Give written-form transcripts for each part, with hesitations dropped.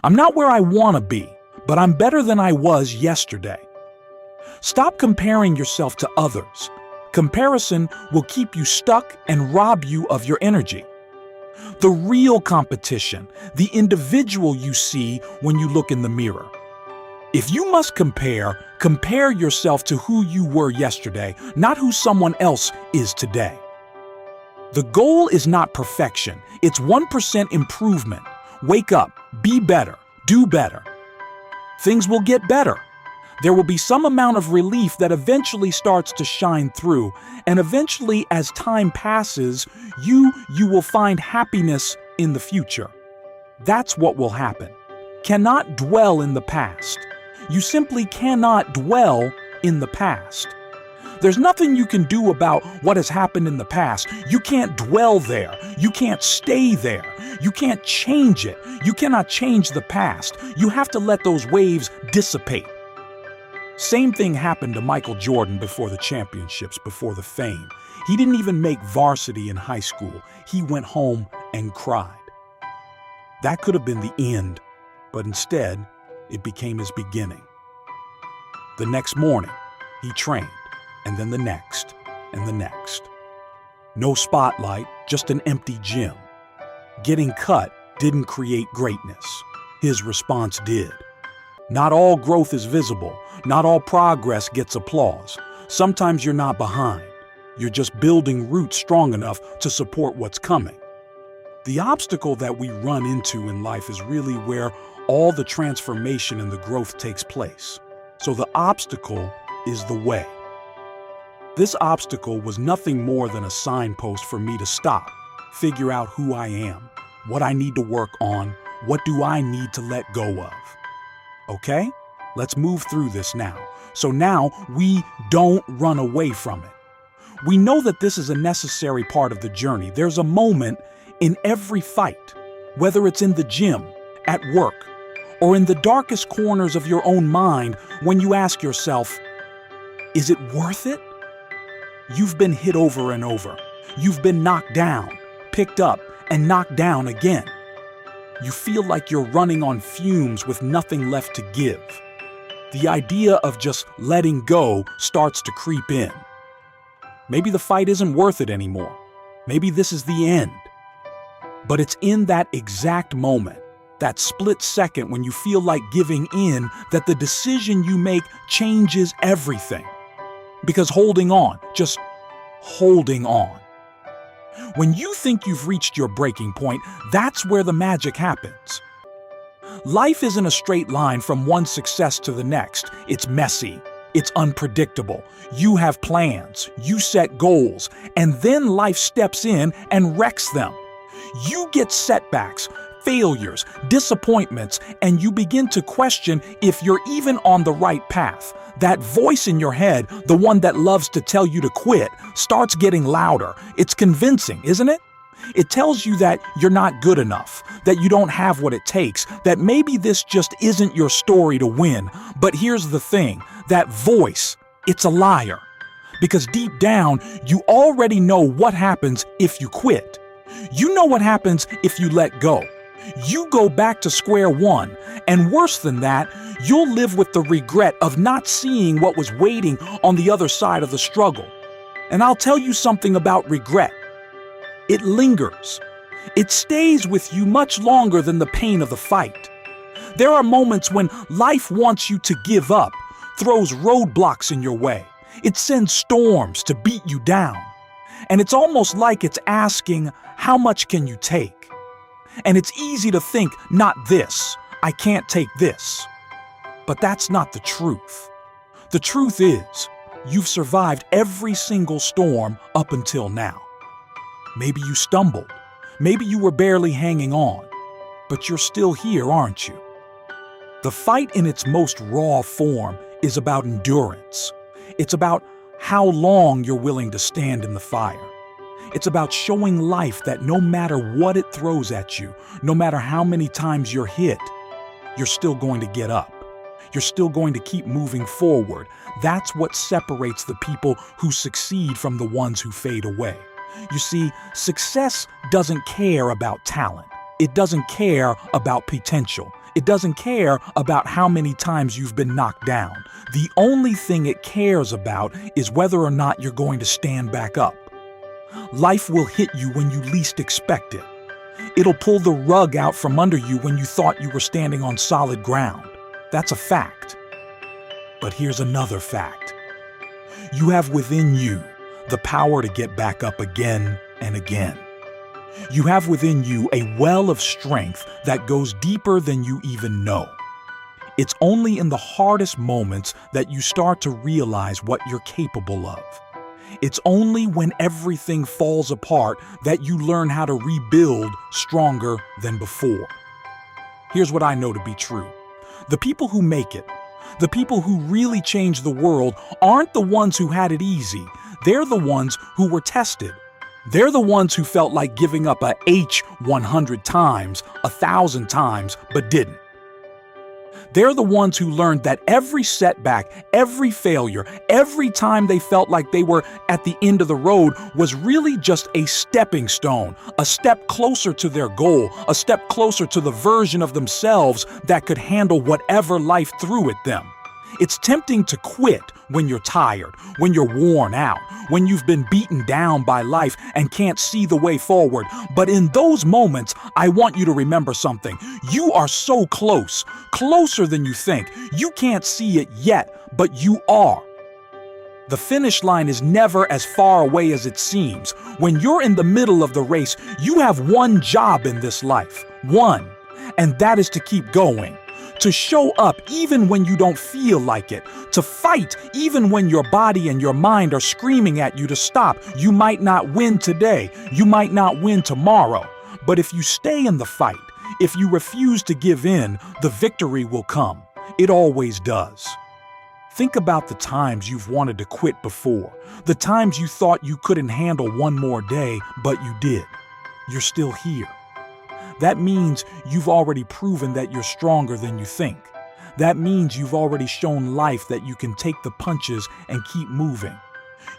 I'm not where I want to be, but I'm better than I was yesterday. Stop comparing yourself to others. Comparison will keep you stuck and rob you of your energy. The real competition, the individual you see when you look in the mirror. If you must compare yourself to who you were yesterday, not who someone else is today. The goal is not perfection, it's 1% improvement. Wake up, be better, do better. Things will get better. There will be some amount of relief that eventually starts to shine through, and eventually, as time passes, you will find happiness in the future. That's what will happen. Cannot dwell in the past. You simply cannot dwell in the past. There's nothing you can do about what has happened in the past. You can't dwell there. You can't stay there. You can't change it. You cannot change the past. You have to let those waves dissipate. Same thing happened to Michael Jordan before the championships, before the fame. He didn't even make varsity in high school. He went home and cried. That could have been the end, but instead, it became his beginning. The next morning, he trained, and then the next, and the next. No spotlight, just an empty gym. Getting cut didn't create greatness. His response did. Not all growth is visible. Not all progress gets applause. Sometimes you're not behind. You're just building roots strong enough to support what's coming. The obstacle that we run into in life is really where all the transformation and the growth takes place. So the obstacle is the way. This obstacle was nothing more than a signpost for me to stop, figure out who I am, what I need to work on, what do I need to let go of. Okay? Let's move through this now. So now we don't run away from it. We know that this is a necessary part of the journey. There's a moment in every fight, whether it's in the gym, at work, or in the darkest corners of your own mind, when you ask yourself, is it worth it? You've been hit over and over. You've been knocked down, picked up, and knocked down again. You feel like you're running on fumes with nothing left to give. The idea of just letting go starts to creep in. Maybe the fight isn't worth it anymore. Maybe this is the end. But it's in that exact moment, that split second when you feel like giving in, that the decision you make changes everything. Because holding on, just holding on. When you think you've reached your breaking point, that's where the magic happens. Life isn't a straight line from one success to the next. It's messy. It's unpredictable. You have plans. You set goals. And then life steps in and wrecks them. You get setbacks, failures, disappointments, and you begin to question if you're even on the right path. That voice in your head, the one that loves to tell you to quit, starts getting louder. It's convincing, isn't it? It tells you that you're not good enough, that you don't have what it takes, that maybe this just isn't your story to win. But here's the thing, that voice, it's a liar. Because deep down, you already know what happens if you quit. You know what happens if you let go. You go back to square one, and worse than that, you'll live with the regret of not seeing what was waiting on the other side of the struggle. And I'll tell you something about regret. It lingers. It stays with you much longer than the pain of the fight. There are moments when life wants you to give up, throws roadblocks in your way. It sends storms to beat you down. And it's almost like it's asking, how much can you take? And it's easy to think, not this, I can't take this. But that's not the truth. The truth is, you've survived every single storm up until now. Maybe you stumbled. Maybe you were barely hanging on. But you're still here, aren't you? The fight in its most raw form is about endurance. It's about how long you're willing to stand in the fire. It's about showing life that no matter what it throws at you, no matter how many times you're hit, you're still going to get up. You're still going to keep moving forward. That's what separates the people who succeed from the ones who fade away. You see, success doesn't care about talent. It doesn't care about potential. It doesn't care about how many times you've been knocked down. The only thing it cares about is whether or not you're going to stand back up. Life will hit you when you least expect it. It'll pull the rug out from under you when you thought you were standing on solid ground. That's a fact. But here's another fact. You have within you the power to get back up again and again. You have within you a well of strength that goes deeper than you even know. It's only in the hardest moments that you start to realize what you're capable of. It's only when everything falls apart that you learn how to rebuild stronger than before. Here's what I know to be true. The people who make it, the people who really change the world, aren't the ones who had it easy. They're the ones who were tested. They're the ones who felt like giving up a H 100 times, 1,000 times, but didn't. They're the ones who learned that every setback, every failure, every time they felt like they were at the end of the road was really just a stepping stone, a step closer to their goal, a step closer to the version of themselves that could handle whatever life threw at them. It's tempting to quit when you're tired, when you're worn out, when you've been beaten down by life and can't see the way forward. But in those moments, I want you to remember something. You are so close, closer than you think. You can't see it yet, but you are. The finish line is never as far away as it seems. When you're in the middle of the race, you have one job in this life. One. And that is to keep going. To show up even when you don't feel like it. To fight even when your body and your mind are screaming at you to stop. You might not win today. You might not win tomorrow. But if you stay in the fight, if you refuse to give in, the victory will come. It always does. Think about the times you've wanted to quit before. The times you thought you couldn't handle one more day, but you did. You're still here. That means you've already proven that you're stronger than you think. That means you've already shown life that you can take the punches and keep moving.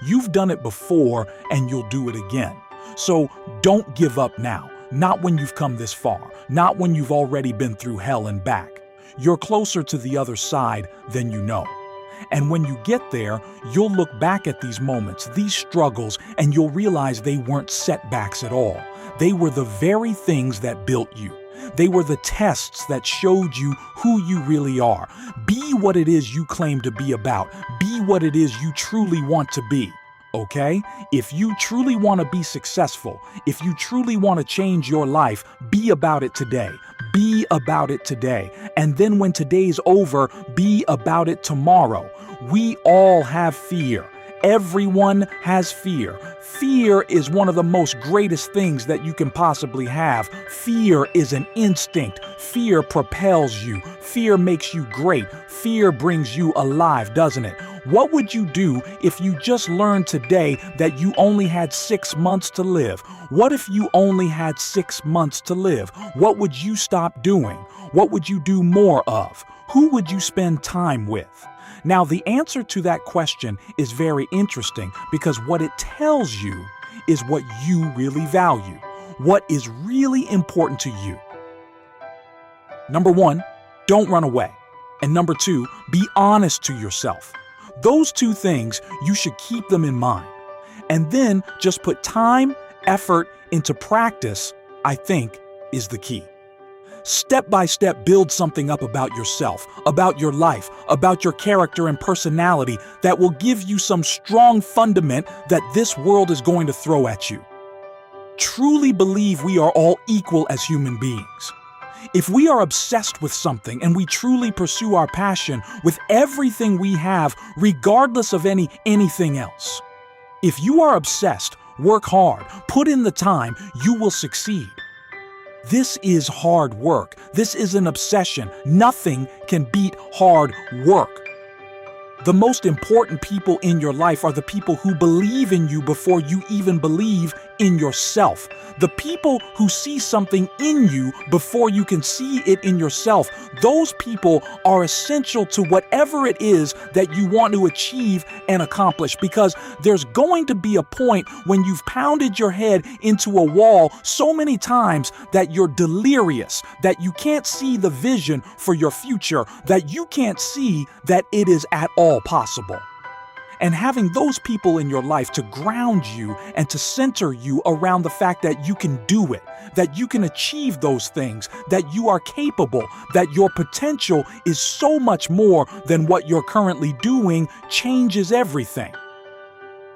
You've done it before and you'll do it again. So don't give up now. Not when you've come this far. Not when you've already been through hell and back. You're closer to the other side than you know. And when you get there, you'll look back at these moments, these struggles, and you'll realize they weren't setbacks at all. They were the very things that built you. They were the tests that showed you who you really are. Be what it is you claim to be about. Be what it is you truly want to be. Okay? If you truly want to be successful, if you truly want to change your life, be about it today. Be about it today. And then when today's over, be about it tomorrow. We all have fear. Everyone has fear. Fear is one of the most greatest things that you can possibly have. Fear is an instinct. Fear propels you. Fear makes you great. Fear brings you alive, doesn't it? What would you do if you just learned today that you only had 6 months to live? What if you only had 6 months to live? What would you stop doing? What would you do more of? Who would you spend time with? Now, the answer to that question is very interesting because what it tells you is what you really value, what is really important to you. Number 1, don't run away. And number 2, be honest to yourself. Those 2 things, you should keep them in mind. And then just put time, effort into practice, I think, is the key. Step by step, build something up about yourself, about your life, about your character and personality that will give you some strong fundament that this world is going to throw at you. Truly believe we are all equal as human beings. If we are obsessed with something and we truly pursue our passion with everything we have, regardless of anything else. If you are obsessed, work hard, put in the time, you will succeed. This is hard work. This is an obsession. Nothing can beat hard work. The most important people in your life are the people who believe in you before you even believe in yourself. The people who see something in you before you can see it in yourself, those people are essential to whatever it is that you want to achieve and accomplish, because there's going to be a point when you've pounded your head into a wall so many times that you're delirious, that you can't see the vision for your future, that you can't see that it is at all possible. And having those people in your life to ground you and to center you around the fact that you can do it, that you can achieve those things, that you are capable, that your potential is so much more than what you're currently doing, changes everything.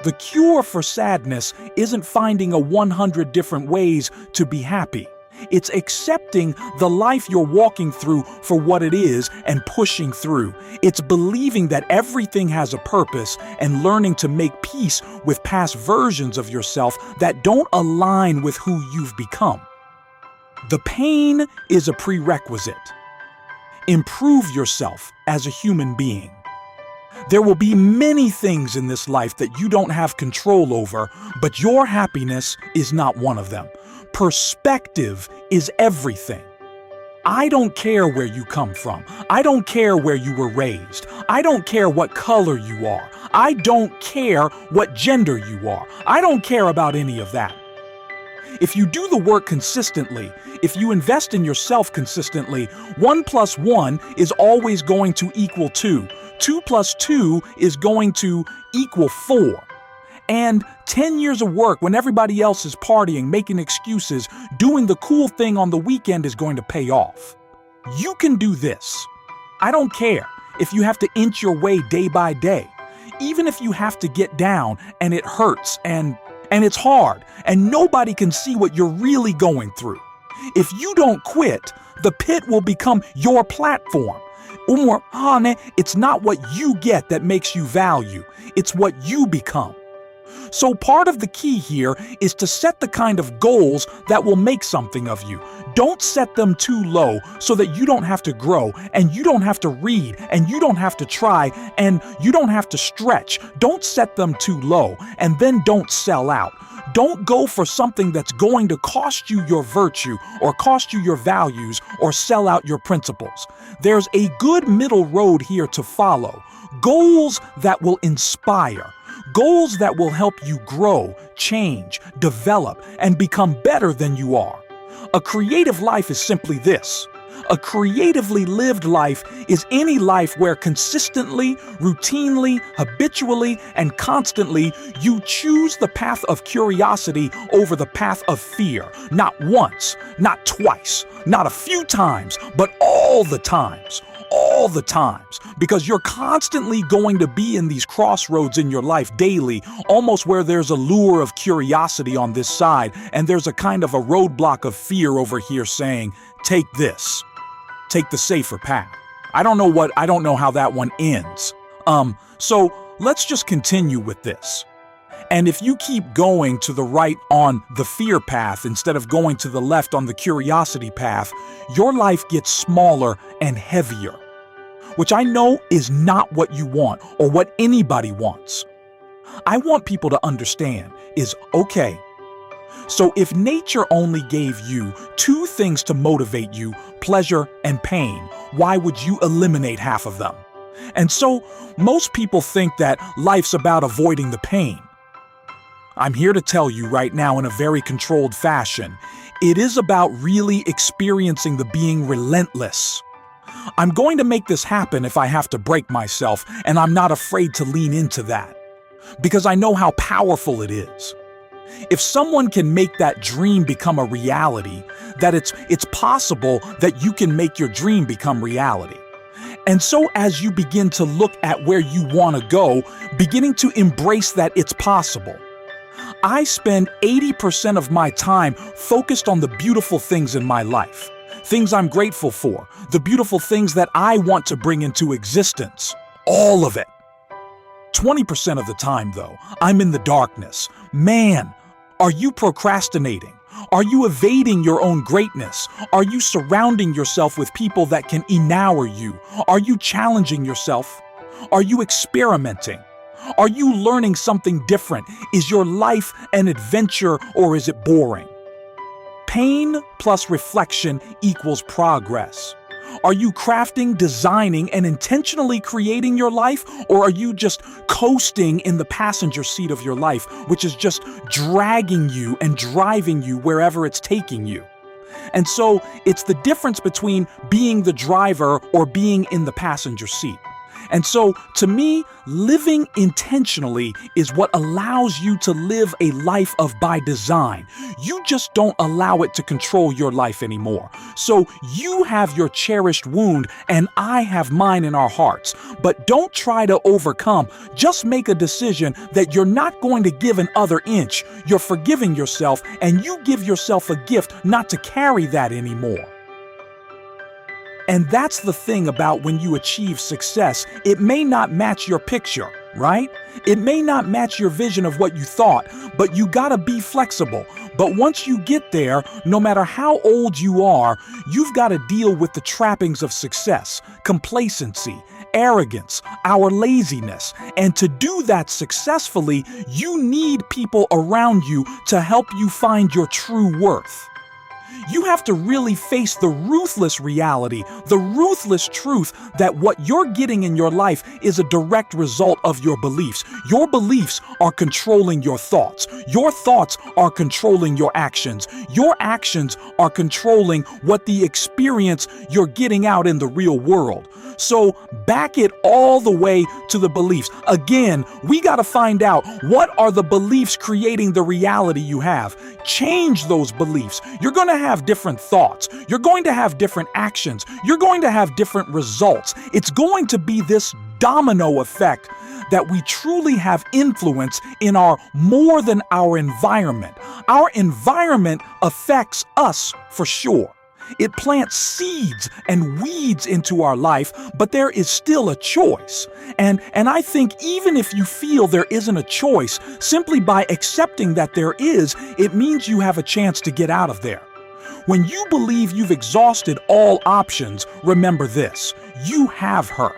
The cure for sadness isn't finding a 100 different ways to be happy. It's accepting the life you're walking through for what it is and pushing through. It's believing that everything has a purpose and learning to make peace with past versions of yourself that don't align with who you've become. The pain is a prerequisite. Improve yourself as a human being. There will be many things in this life that you don't have control over, but your happiness is not one of them. Perspective is everything. I don't care where you come from. I don't care where you were raised. I don't care what color you are. I don't care what gender you are. I don't care about any of that. If you do the work consistently, if you invest in yourself consistently, 1 + 1 is always going to equal 2. 2 + 2 is going to equal 4. And 10 years of work when everybody else is partying, making excuses, doing the cool thing on the weekend is going to pay off. You can do this. I don't care if you have to inch your way day by day, even if you have to get down and it hurts and it's hard and nobody can see what you're really going through. If you don't quit, the pit will become your platform. It's not what you get that makes you value. It's what you become. So part of the key here is to set the kind of goals that will make something of you. Don't set them too low so that you don't have to grow and you don't have to read and you don't have to try and you don't have to stretch. Don't set them too low and then don't sell out. Don't go for something that's going to cost you your virtue or cost you your values or sell out your principles. There's a good middle road here to follow. Goals that will inspire. Goals that will help you grow, change, develop, and become better than you are. A creative life is simply this. A creatively lived life is any life where consistently, routinely, habitually, and constantly you choose the path of curiosity over the path of fear. Not once, not twice, not a few times, but all the times. All the times, because you're constantly going to be in these crossroads in your life daily, almost where there's a lure of curiosity on this side, and there's a kind of a roadblock of fear over here saying, take this, take the safer path. I don't know how that one ends. So let's just continue with this. And if you keep going to the right on the fear path instead of going to the left on the curiosity path, your life gets smaller and heavier, which I know is not what you want or what anybody wants. I want people to understand is, okay, so if nature only gave you 2 things to motivate you, pleasure and pain, why would you eliminate half of them? And so most people think that life's about avoiding the pain. I'm here to tell you right now in a very controlled fashion, it is about really experiencing the being relentless. I'm going to make this happen if I have to break myself, and I'm not afraid to lean into that, because I know how powerful it is. If someone can make that dream become a reality, that it's possible that you can make your dream become reality. And so as you begin to look at where you want to go, beginning to embrace that it's possible. I spend 80% of my time focused on the beautiful things in my life, things I'm grateful for, the beautiful things that I want to bring into existence, all of it. 20% of the time, though, I'm in the darkness. Man, are you procrastinating? Are you evading your own greatness? Are you surrounding yourself with people that can enour you? Are you challenging yourself? Are you experimenting? Are you learning something different? Is your life an adventure or is it boring? Pain plus reflection equals progress. Are you crafting, designing, and intentionally creating your life, or are you just coasting in the passenger seat of your life, which is just dragging you and driving you wherever it's taking you? And so it's the difference between being the driver or being in the passenger seat. And so, to me, living intentionally is what allows you to live a life of by design. You just don't allow it to control your life anymore. So you have your cherished wound and I have mine in our hearts. But don't try to overcome. Just make a decision that you're not going to give an other inch. You're forgiving yourself and you give yourself a gift not to carry that anymore. And that's the thing about when you achieve success. It may not match your picture, right? It may not match your vision of what you thought, but you gotta be flexible. But once you get there, no matter how old you are, you've gotta deal with the trappings of success, complacency, arrogance, our laziness. And to do that successfully, you need people around you to help you find your true worth. You have to really face the ruthless reality, the ruthless truth that what you're getting in your life is a direct result of your beliefs. Your beliefs are controlling your thoughts. Your thoughts are controlling your actions. Your actions are controlling what the experience you're getting out in the real world. So back it all the way to the beliefs. Again, we got to find out what are the beliefs creating the reality you have. Change those beliefs. You're going to have different thoughts. You're going to have different actions. You're going to have different results. It's going to be this domino effect that we truly have influence in our more than our environment. Our environment affects us for sure. It plants seeds and weeds into our life, but there is still a choice. And I think even if you feel there isn't a choice, simply by accepting that there is, it means you have a chance to get out of there. When you believe you've exhausted all options, remember this: you have her.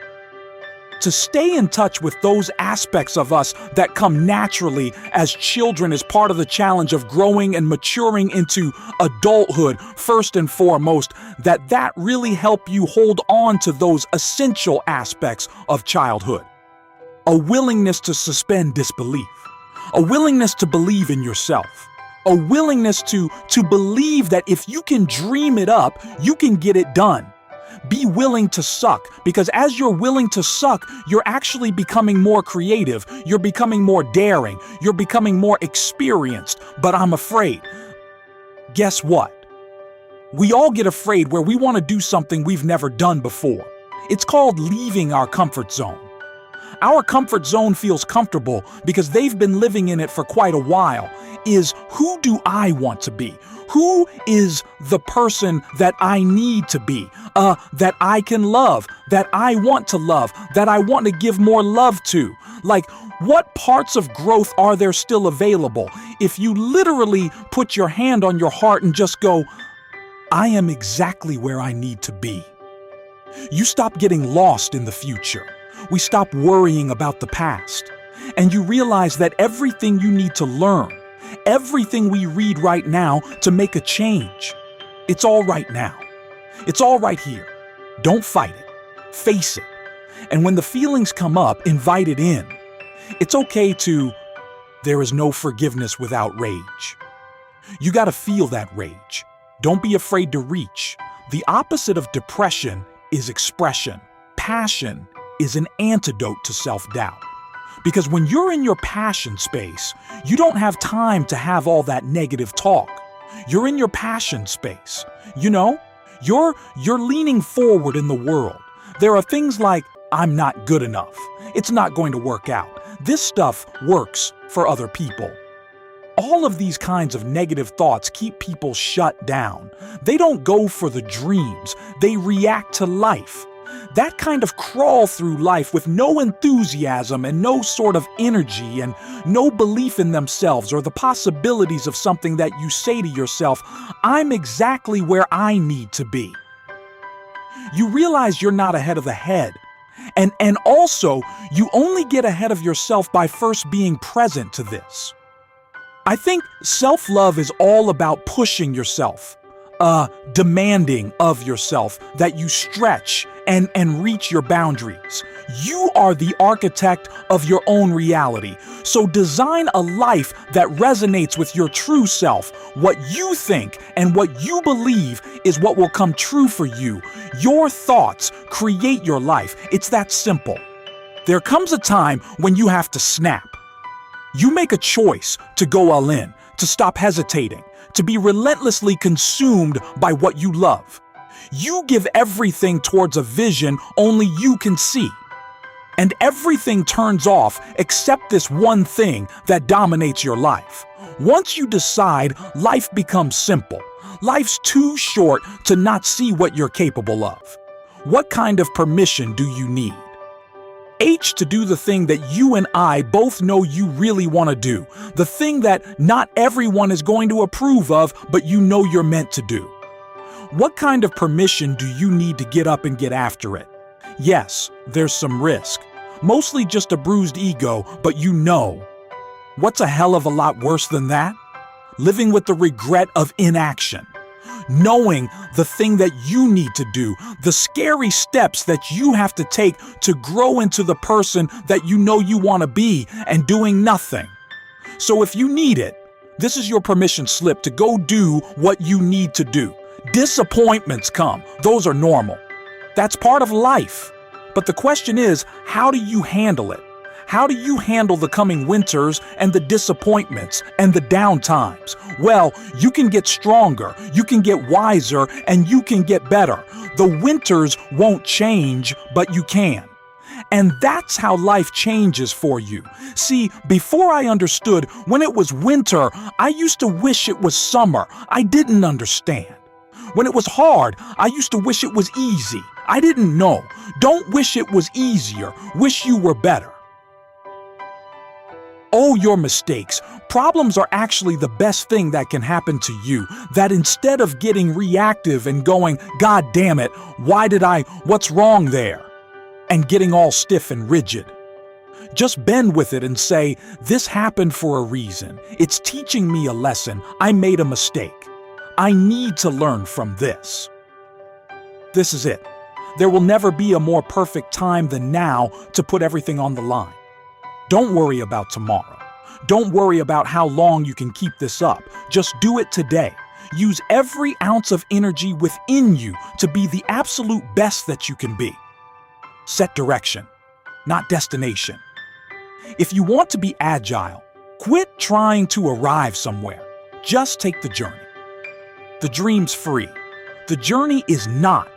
To stay in touch with those aspects of us that come naturally as children is part of the challenge of growing and maturing into adulthood, first and foremost, that really help you hold on to those essential aspects of childhood. A willingness to suspend disbelief, a willingness to believe in yourself, a willingness to believe that if you can dream it up, you can get it done. Be willing to suck, because as you're willing to suck, you're actually becoming more creative, you're becoming more daring, you're becoming more experienced. But I'm afraid. Guess what? We all get afraid where we want to do something we've never done before. It's called leaving our comfort zone. Our comfort zone feels comfortable because they've been living in it for quite a while. Is who do I want to be? Who is the person that I need to be, that I can love, that I want to love, that I want to give more love to? Like, what parts of growth are there still available? If you literally put your hand on your heart and just go, I am exactly where I need to be. You stop getting lost in the future. We stop worrying about the past. And you realize that everything you need to learn, everything we read right now to make a change, it's all right now. It's all right here. Don't fight it. Face it. And when the feelings come up, invite it in. It's okay to, there is no forgiveness without rage. You gotta feel that rage. Don't be afraid to reach. The opposite of depression is expression. Passion is an antidote to self-doubt. Because when you're in your passion space, you don't have time to have all that negative talk. You're in your passion space. You know, you're leaning forward in the world. There are things like, I'm not good enough. It's not going to work out. This stuff works for other people. All of these kinds of negative thoughts keep people shut down. They don't go for the dreams. They react to life. That kind of crawl through life with no enthusiasm and no sort of energy and no belief in themselves or the possibilities of something that you say to yourself, I'm exactly where I need to be. You realize you're not ahead of the head. And also, you only get ahead of yourself by first being present to this. I think self-love is all about pushing yourself, demanding of yourself that you stretch and reach your boundaries. You are the architect of your own reality, so design a life that resonates with your true self. What you think and what you believe is what will come true for you. Your thoughts create your life. It's that simple. There comes a time when you have to snap. You make a choice to go all in, to stop hesitating, to be relentlessly consumed by what you love. You give everything towards a vision only you can see. And everything turns off except this one thing that dominates your life. Once you decide, life becomes simple. Life's too short to not see what you're capable of. What kind of permission do you need? H, to do the thing that you and I both know you really want to do. The thing that not everyone is going to approve of, but you know you're meant to do. What kind of permission do you need to get up and get after it? Yes, there's some risk. Mostly just a bruised ego, but you know. What's a hell of a lot worse than that? Living with the regret of inaction. Knowing the thing that you need to do, the scary steps that you have to take to grow into the person that you know you want to be, and doing nothing. So if you need it, this is your permission slip to go do what you need to do. Disappointments come. Those are normal. That's part of life. But the question is, how do you handle it? How do you handle the coming winters and the disappointments and the downtimes? Well, you can get stronger, you can get wiser, and you can get better. The winters won't change, but you can. And that's how life changes for you. See, before I understood, when it was winter, I used to wish it was summer. I didn't understand. When it was hard, I used to wish it was easy. I didn't know. Don't wish it was easier. Wish you were better. Oh, your mistakes. Problems are actually the best thing that can happen to you. That instead of getting reactive and going, God damn it, what's wrong there? And getting all stiff and rigid. Just bend with it and say, this happened for a reason. It's teaching me a lesson. I made a mistake. I need to learn from this. This is it. There will never be a more perfect time than now to put everything on the line. Don't worry about tomorrow. Don't worry about how long you can keep this up. Just do it today. Use every ounce of energy within you to be the absolute best that you can be. Set direction, not destination. If you want to be agile, quit trying to arrive somewhere. Just take the journey. The dream's free. The journey is not.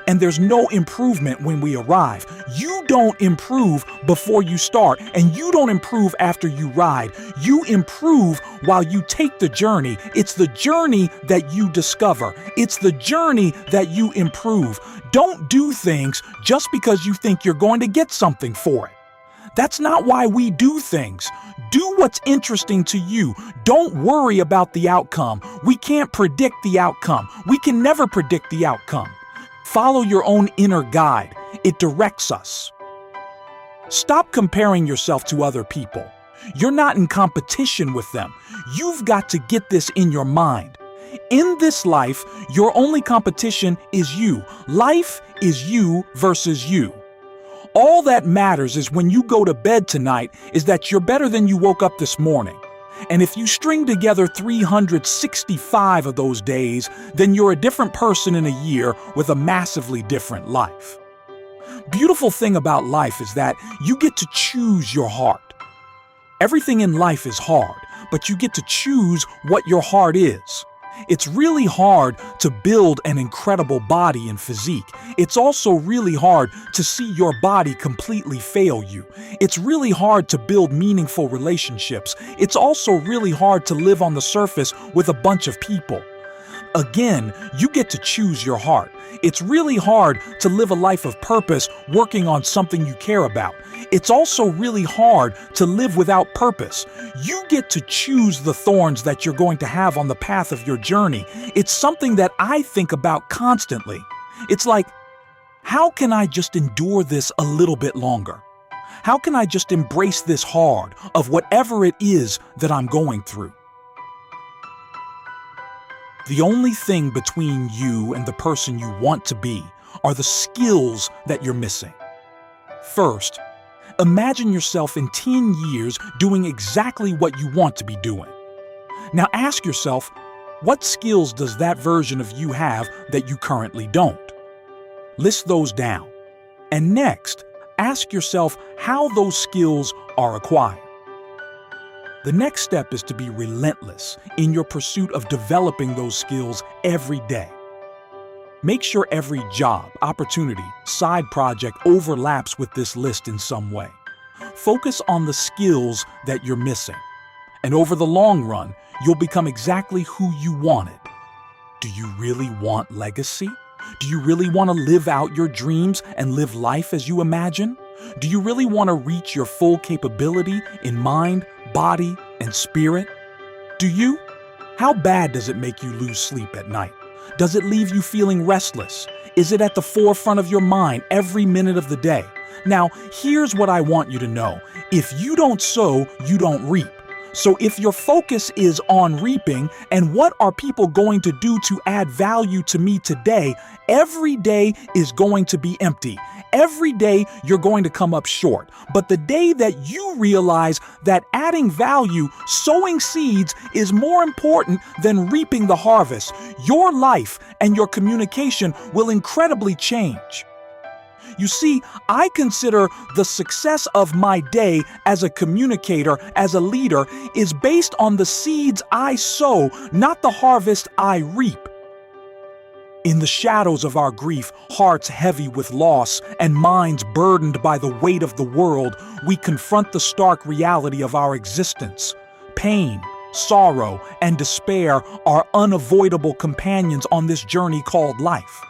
And there's no improvement when we arrive. You don't improve before you start, and you don't improve after you ride. You improve while you take the journey. It's the journey that you discover. It's the journey that you improve. Don't do things just because you think you're going to get something for it. That's not why we do things. Do what's interesting to you. Don't worry about the outcome. We can't predict the outcome. We can never predict the outcome. Follow your own inner guide. It directs us. Stop comparing yourself to other people. You're not in competition with them. You've got to get this in your mind. In this life, your only competition is you. Life is you versus you. All that matters is when you go to bed tonight is that you're better than you woke up this morning. And if you string together 365 of those days, then you're a different person in a year with a massively different life. Beautiful thing about life is that you get to choose your heart. Everything in life is hard, but you get to choose what your heart is. It's really hard to build an incredible body and physique. It's also really hard to see your body completely fail you. It's really hard to build meaningful relationships. It's also really hard to live on the surface with a bunch of people. Again, you get to choose your heart. It's really hard to live a life of purpose working on something you care about. It's also really hard to live without purpose. You get to choose the thorns that you're going to have on the path of your journey. It's something that I think about constantly. It's like, How can I just endure this a little bit longer? How can I just embrace this hard of whatever it is that I'm going through? The only thing between you and the person you want to be are the skills that you're missing. First, imagine yourself in 10 years doing exactly what you want to be doing. Now ask yourself, what skills does that version of you have that you currently don't? List those down. And next, ask yourself how those skills are acquired. The next step is to be relentless in your pursuit of developing those skills every day. Make sure every job, opportunity, side project overlaps with this list in some way. Focus on the skills that you're missing. And over the long run, you'll become exactly who you wanted. Do you really want legacy? Do you really want to live out your dreams and live life as you imagine? Do you really want to reach your full capability in mind, body, and spirit? Do you? How bad does it make you lose sleep at night? Does it leave you feeling restless? Is it at the forefront of your mind every minute of the day? Now, here's what I want you to know. If you don't sow, you don't reap. So if your focus is on reaping and what are people going to do to add value to me today, every day is going to be empty. Every day you're going to come up short. But the day that you realize that adding value, sowing seeds is more important than reaping the harvest, your life and your communication will incredibly change. You see, I consider the success of my day as a communicator, as a leader, is based on the seeds I sow, not the harvest I reap. In the shadows of our grief, hearts heavy with loss, and minds burdened by the weight of the world, we confront the stark reality of our existence. Pain, sorrow, and despair are unavoidable companions on this journey called life.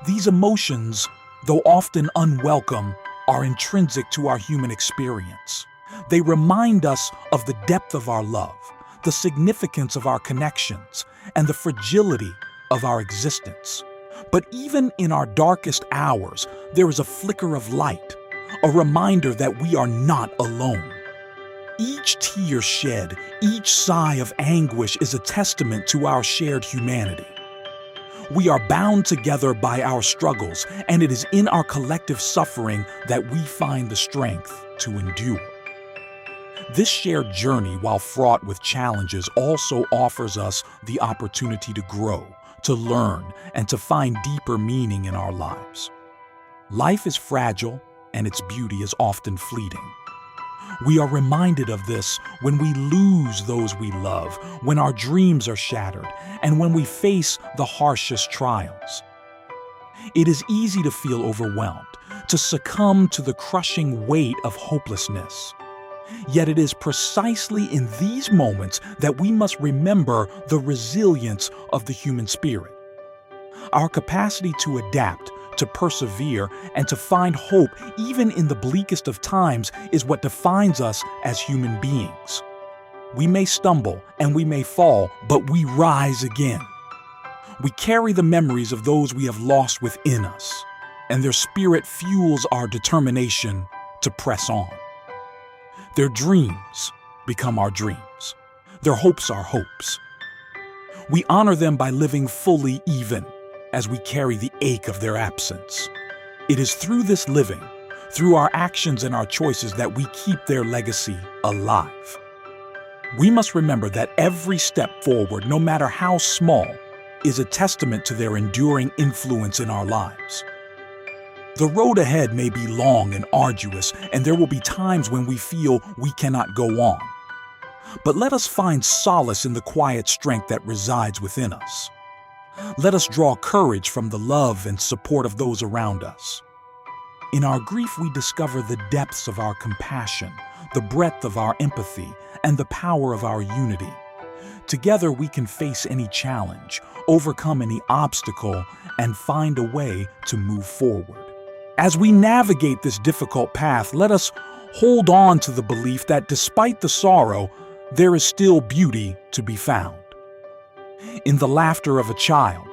These emotions, though often unwelcome, are intrinsic to our human experience. They remind us of the depth of our love, the significance of our connections, and the fragility of our existence. But even in our darkest hours, there is a flicker of light, a reminder that we are not alone. Each tear shed, each sigh of anguish is a testament to our shared humanity. We are bound together by our struggles, and it is in our collective suffering that we find the strength to endure. This shared journey, while fraught with challenges, also offers us the opportunity to grow, to learn, and to find deeper meaning in our lives. Life is fragile, and its beauty is often fleeting. We are reminded of this when we lose those we love, when our dreams are shattered, and when we face the harshest trials. It is easy to feel overwhelmed, to succumb to the crushing weight of hopelessness. Yet it is precisely in these moments that we must remember the resilience of the human spirit. Our capacity to adapt, to persevere, and to find hope even in the bleakest of times is what defines us as human beings. We may stumble and we may fall, but we rise again. We carry the memories of those we have lost within us, and their spirit fuels our determination to press on. Their dreams become our dreams. Their hopes our hopes. We honor them by living fully even as we carry the ache of their absence. It is through this living, through our actions and our choices, that we keep their legacy alive. We must remember that every step forward, no matter how small, is a testament to their enduring influence in our lives. The road ahead may be long and arduous, and there will be times when we feel we cannot go on. But let us find solace in the quiet strength that resides within us. Let us draw courage from the love and support of those around us. In our grief, we discover the depths of our compassion, the breadth of our empathy, and the power of our unity. Together, we can face any challenge, overcome any obstacle, and find a way to move forward. As we navigate this difficult path, let us hold on to the belief that despite the sorrow, there is still beauty to be found. In the laughter of a child,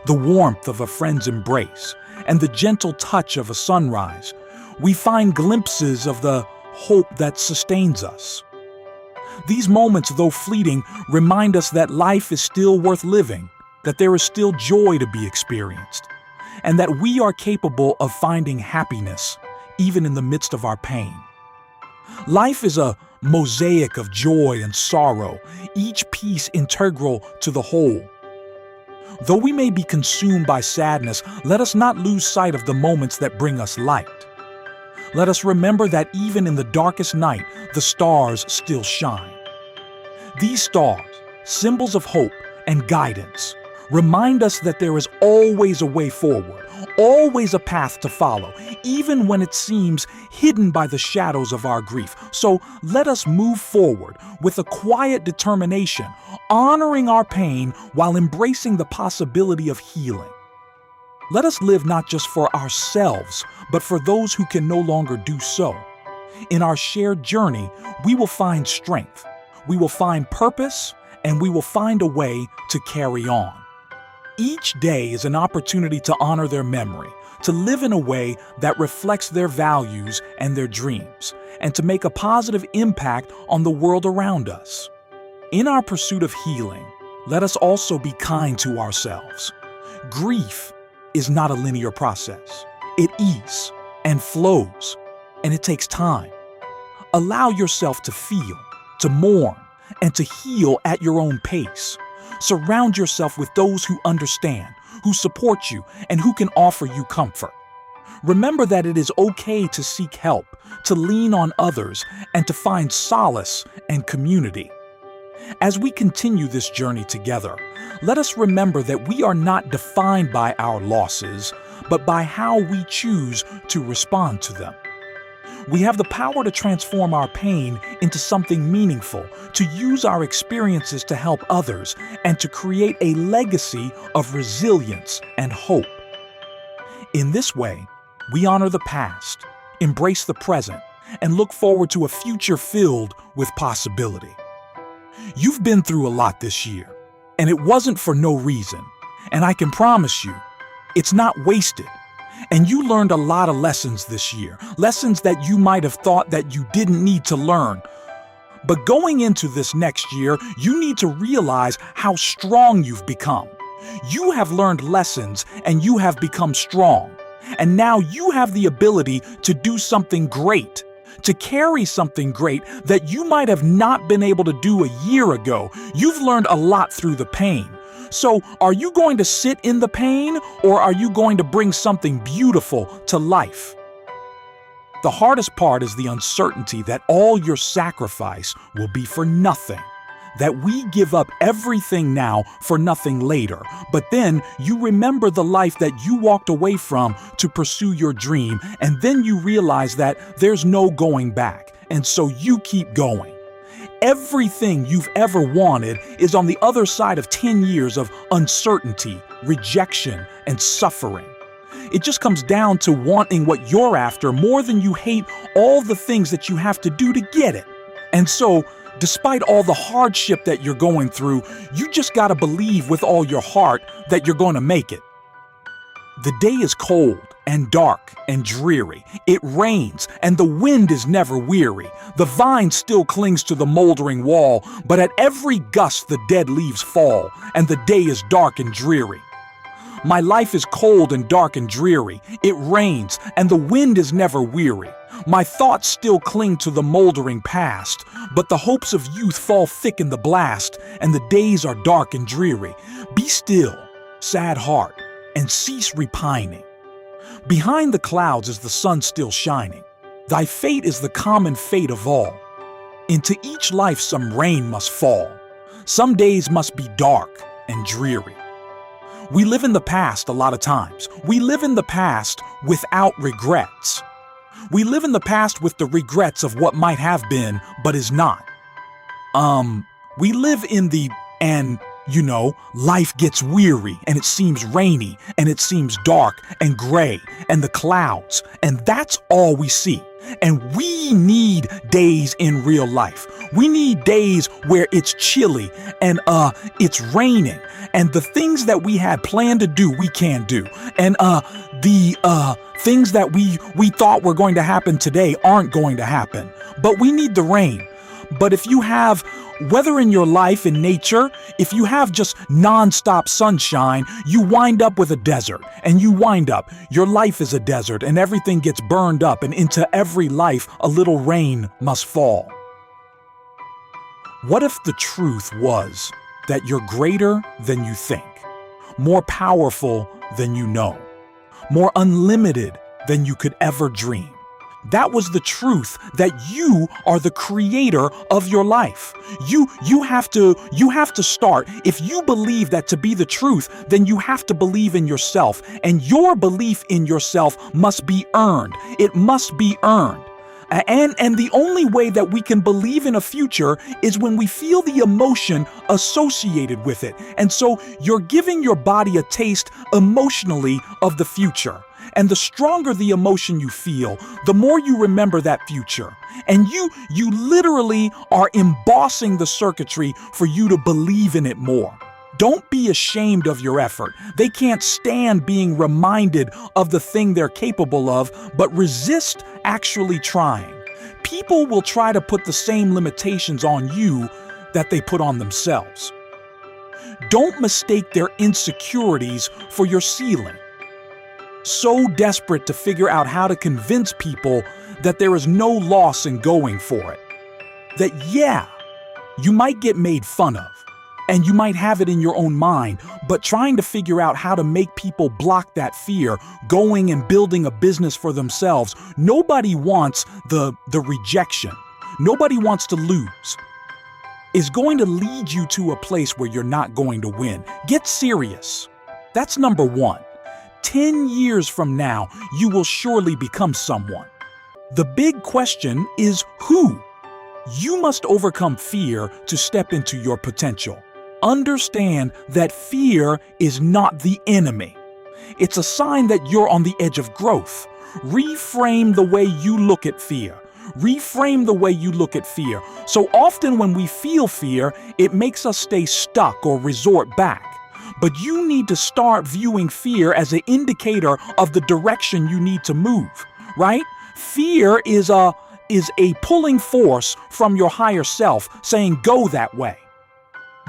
the warmth of a friend's embrace, and the gentle touch of a sunrise, we find glimpses of the hope that sustains us. These moments, though fleeting, remind us that life is still worth living, that there is still joy to be experienced, and that we are capable of finding happiness even in the midst of our pain. Life is a mosaic of joy and sorrow, each piece integral to the whole. Though we may be consumed by sadness, let us not lose sight of the moments that bring us light. Let us remember that even in the darkest night, the stars still shine. These stars, symbols of hope and guidance, remind us that there is always a way forward, always a path to follow, even when it seems hidden by the shadows of our grief. So let us move forward with a quiet determination, honoring our pain while embracing the possibility of healing. Let us live not just for ourselves, but for those who can no longer do so. In our shared journey, we will find strength, we will find purpose, and we will find a way to carry on. Each day is an opportunity to honor their memory, to live in a way that reflects their values and their dreams, and to make a positive impact on the world around us. In our pursuit of healing, let us also be kind to ourselves. Grief is not a linear process. It ebbs and flows, and it takes time. Allow yourself to feel, to mourn, and to heal at your own pace. Surround yourself with those who understand, who support you, and who can offer you comfort. Remember that it is okay to seek help, to lean on others, and to find solace and community. As we continue this journey together, let us remember that we are not defined by our losses, but by how we choose to respond to them. We have the power to transform our pain into something meaningful, to use our experiences to help others, and to create a legacy of resilience and hope. In this way, we honor the past, embrace the present, and look forward to a future filled with possibility. You've been through a lot this year, and it wasn't for no reason. And I can promise you, it's not wasted. And you learned a lot of lessons this year, lessons that you might have thought that you didn't need to learn. But going into this next year, you need to realize how strong you've become. You have learned lessons and you have become strong. And now you have the ability to do something great, to carry something great that you might have not been able to do a year ago. You've learned a lot through the pain. So, are you going to sit in the pain, or are you going to bring something beautiful to life? The hardest part is the uncertainty that all your sacrifice will be for nothing, that we give up everything now for nothing later, but then you remember the life that you walked away from to pursue your dream, and then you realize that there's no going back, and so you keep going. Everything you've ever wanted is on the other side of 10 years of uncertainty, rejection, and suffering. It just comes down to wanting what you're after more than you hate all the things that you have to do to get it. And so, despite all the hardship that you're going through, you just gotta believe with all your heart that you're gonna make it. The day is cold and dark and dreary. It rains and the wind is never weary. The vine still clings to the moldering wall, but at every gust the dead leaves fall, and the day is dark and dreary. My life is cold and dark and dreary. It rains and the wind is never weary. My thoughts still cling to the moldering past, but the hopes of youth fall thick in the blast, and the days are dark and dreary. Be still, sad heart, and cease repining. Behind the clouds is the sun still shining. Thy fate is the common fate of all. Into each life some rain must fall. Some days must be dark and dreary. We live in the past a lot of times. We live in the past without regrets. We live in the past with the regrets of what might have been, but is not. We live in the, and life gets weary, and it seems rainy, and it seems dark and gray, and the clouds, and that's all we see. And we need days in real life. We need days where it's chilly and it's raining, and the things that we had planned to do, we can't do. And The things that we thought were going to happen today aren't going to happen. But we need the rain. But if you have, whether in your life, in nature, if you have just nonstop sunshine, you wind up with a desert. And your life is a desert, and everything gets burned up, and into every life a little rain must fall. What if the truth was that you're greater than you think, more powerful than you know, more unlimited than you could ever dream? That was the truth, that you are the creator of your life. You have to start. If you believe that to be the truth, then you have to believe in yourself. And your belief in yourself must be earned. It must be earned. And the only way that we can believe in a future is when we feel the emotion associated with it. And so you're giving your body a taste emotionally of the future. And the stronger the emotion you feel, the more you remember that future. And you literally are embossing the circuitry for you to believe in it more. Don't be ashamed of your effort. They can't stand being reminded of the thing they're capable of, but resist actually trying. People will try to put the same limitations on you that they put on themselves. Don't mistake their insecurities for your ceiling. So desperate to figure out how to convince people that there is no loss in going for it. That yeah, you might get made fun of, and you might have it in your own mind, but trying to figure out how to make people block that fear, going and building a business for themselves. Nobody wants the rejection. Nobody wants to lose. Is going to lead you to a place where you're not going to win. Get serious. That's number one. 10 years from now, you will surely become someone. The big question is who? You must overcome fear to step into your potential. Understand that fear is not the enemy. It's a sign that you're on the edge of growth. Reframe the way you look at fear. Reframe the way you look at fear. So often when we feel fear, it makes us stay stuck or resort back. But you need to start viewing fear as an indicator of the direction you need to move, right? Fear is a pulling force from your higher self saying, go that way.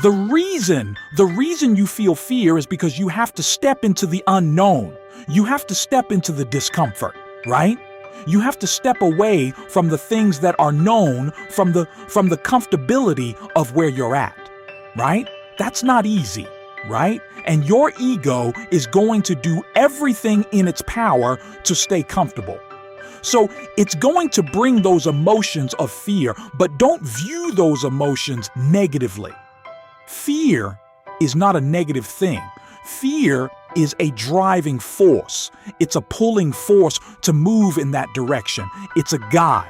The reason you feel fear is because you have to step into the unknown. You have to step into the discomfort, right? You have to step away from the things that are known, from the comfortability of where you're at, right? That's not easy. Right? And your ego is going to do everything in its power to stay comfortable. So it's going to bring those emotions of fear, but don't view those emotions negatively. Fear is not a negative thing. Fear is a driving force. It's a pulling force to move in that direction. It's a guide.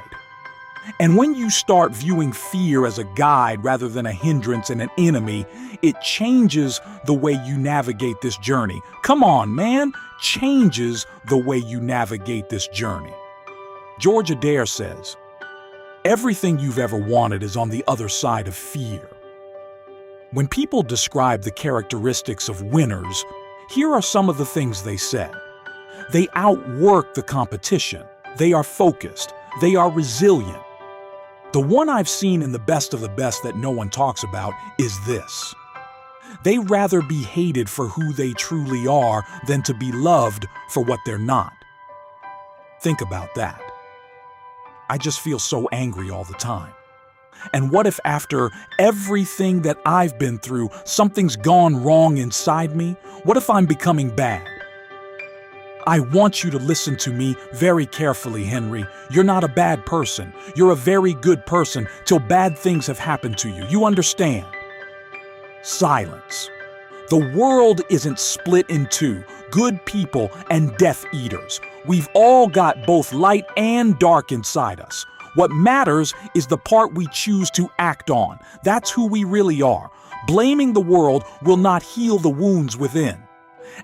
And when you start viewing fear as a guide rather than a hindrance and an enemy, it changes the way you navigate this journey. Come on, man, changes the way you navigate this journey. George Adair says, everything you've ever wanted is on the other side of fear. When people describe the characteristics of winners, here are some of the things they said. They outwork the competition. They are focused. They are resilient. The one I've seen in the best of the best that no one talks about is this. They rather be hated for who they truly are than to be loved for what they're not. Think about that. I just feel so angry all the time. And what if after everything that I've been through, something's gone wrong inside me? What if I'm becoming bad? I want you to listen to me very carefully, Henry. You're not a bad person. You're a very good person till bad things have happened to you. You understand? Silence. The world isn't split in two, good people and Death Eaters. We've all got both light and dark inside us. What matters is the part we choose to act on. That's who we really are. Blaming the world will not heal the wounds within.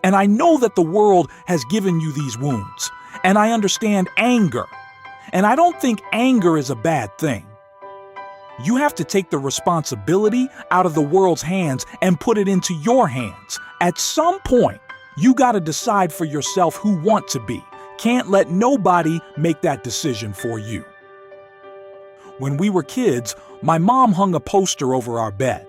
And I know that the world has given you these wounds. And I understand anger. And I don't think anger is a bad thing. You have to take the responsibility out of the world's hands and put it into your hands. At some point, You gotta decide for yourself who want to be. Can't let nobody make that decision for you. When we were kids, my mom hung a poster over our bed.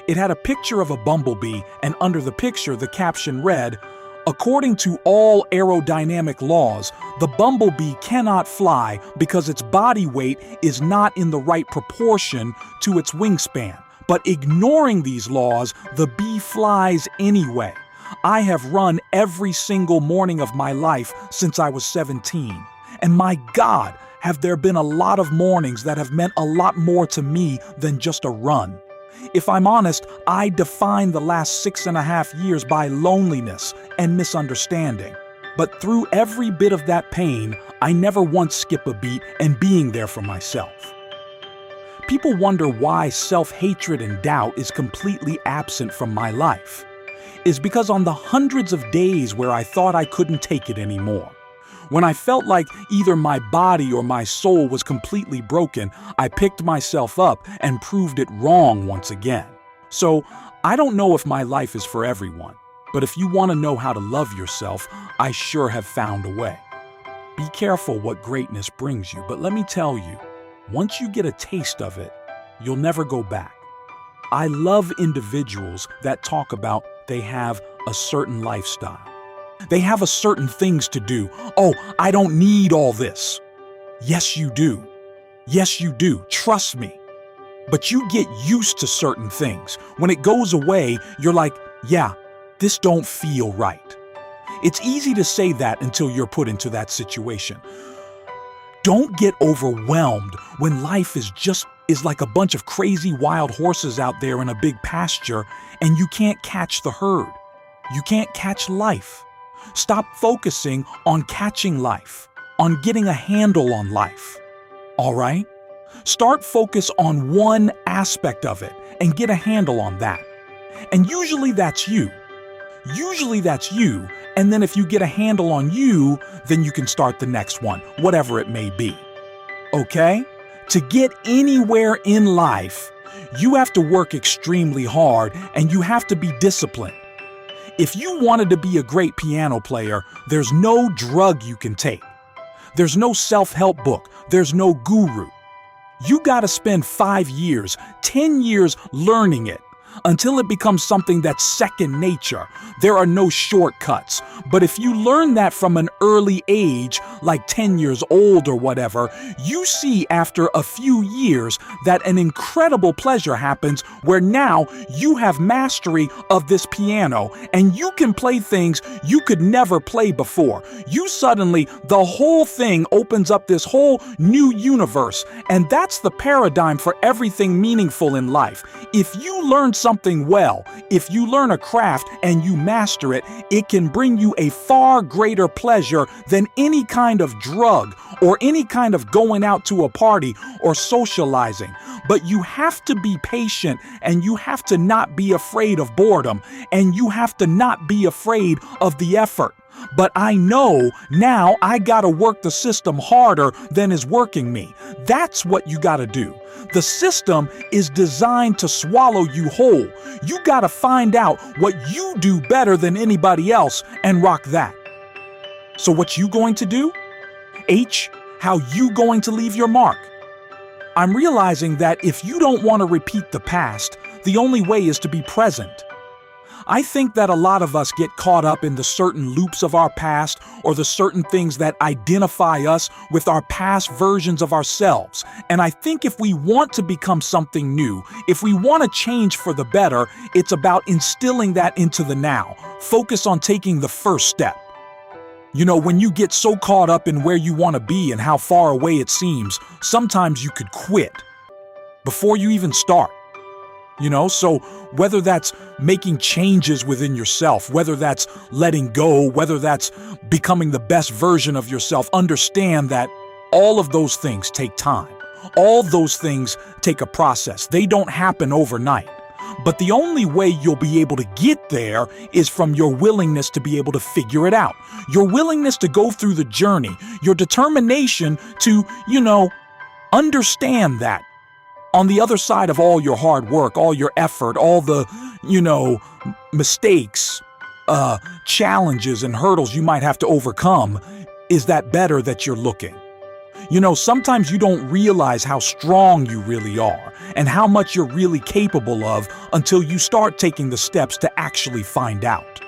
It had a picture of a bumblebee, and under the picture the caption read, "According to all aerodynamic laws, the bumblebee cannot fly because its body weight is not in the right proportion to its wingspan. But ignoring these laws, the bee flies anyway." I have run every single morning of my life since I was 17. And my God, have there been a lot of mornings that have meant a lot more to me than just a run. If I'm honest, I define the last 6.5 years by loneliness and misunderstanding. But through every bit of that pain, I never once skip a beat and being there for myself. People wonder why self-hatred and doubt is completely absent from my life. It's because on the hundreds of days where I thought I couldn't take it anymore, when I felt like either my body or my soul was completely broken, I picked myself up and proved it wrong once again. So, I don't know if my life is for everyone, but if you want to know how to love yourself, I sure have found a way. Be careful what greatness brings you, but let me tell you, once you get a taste of it, you'll never go back. I love individuals that talk about they have a certain lifestyle. They have a certain things to do. Oh, I don't need all this. Yes, you do. Yes, you do. Trust me. But you get used to certain things. When it goes away, you're like, yeah, this don't feel right. It's easy to say that until you're put into that situation. Don't get overwhelmed when life is like a bunch of crazy wild horses out there in a big pasture and you can't catch the herd. You can't catch life. Stop focusing on catching life, on getting a handle on life. All right? Start focus on one aspect of it and get a handle on that. And usually that's you. Usually that's you. And then if you get a handle on you, then you can start the next one, whatever it may be. Okay? To get anywhere in life, you have to work extremely hard and you have to be disciplined. If you wanted to be a great piano player, there's no drug you can take. There's no self-help book. There's no guru. You gotta spend 5 years, 10 years learning it until it becomes something that's second nature. There are no shortcuts. But if you learn that from an early age, like 10 years old or whatever, you see after a few years that an incredible pleasure happens where now you have mastery of this piano and you can play things you could never play before. You suddenly, the whole thing opens up this whole new universe, and that's the paradigm for everything meaningful in life. If you learn something well, if you learn a craft and you master it, it can bring you a far greater pleasure than any kind of drug or any kind of going out to a party or socializing. But you have to be patient and you have to not be afraid of boredom and you have to not be afraid of the effort. But I know now I gotta work the system harder than is working me. That's what you gotta do. The system is designed to swallow you whole. You gotta find out what you do better than anybody else and rock that. So what you going to do? H, how you going to leave your mark? I'm realizing that if you don't want to repeat the past, the only way is to be present. I think that a lot of us get caught up in the certain loops of our past or the certain things that identify us with our past versions of ourselves. And I think if we want to become something new, if we want to change for the better, it's about instilling that into the now. Focus on taking the first step. You know, when you get so caught up in where you want to be and how far away it seems, sometimes you could quit before you even start. You know, so whether that's making changes within yourself, whether that's letting go, whether that's becoming the best version of yourself, understand that all of those things take time. All those things take a process. They don't happen overnight. But the only way you'll be able to get there is from your willingness to be able to figure it out. Your willingness to go through the journey, your determination to, understand that on the other side of all your hard work, all your effort, all the, mistakes, challenges and hurdles you might have to overcome, is that better that you're looking. Sometimes you don't realize how strong you really are and how much you're really capable of until you start taking the steps to actually find out.